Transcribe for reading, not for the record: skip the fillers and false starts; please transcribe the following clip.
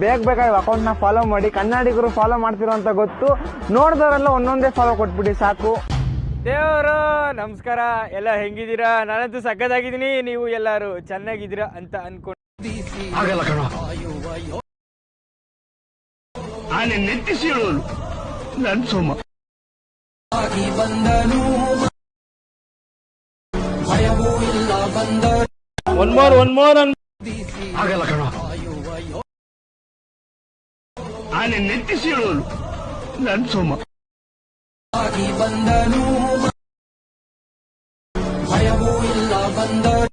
ಬೇಗ ಈ ಅಕೌಂಟ್ನ ಫಾಲೋ ಮಾಡಿ. ಕನ್ನಡಿಗರು ಫಾಲೋ ಮಾಡ್ತಿರೋ ಅಂತ ಗೊತ್ತು, ನೋಡಿದವರೆಲ್ಲ ಒಂದೊಂದೇ ಫಾಲೋ ಕೊಟ್ಬಿಡಿ ಸಾಕು. ದೇವರು ನಮಸ್ಕಾರ, ಎಲ್ಲ ಹೆಂಗಿದ್ದೀರಾ? ನಾನಂತೂ ಸಕ್ಕತ್ತಾಗಿದ್ದೀನಿ, ನೀವು ಎಲ್ಲರೂ ಚೆನ್ನಾಗಿದ್ದೀರಾ ಅಂತ ಅನ್ಕೊಂಡು ಆಗಲ್ಲ ಕಣ, ಆನೆ ನೆತ್ತಿಸಿ ಹೇಳೋನು ನನ್ ಸೋಮ. ಒನ್ ಮೋರ್ ಆಗಲ್ಲ ಕಣ, ಆನೆ ನೆತ್ತಿಸಿ ಹೇಳೋನು ನನ್ ಸೋಮ. ಭಯವೂ ಇಲ್ಲ ಬಂದರು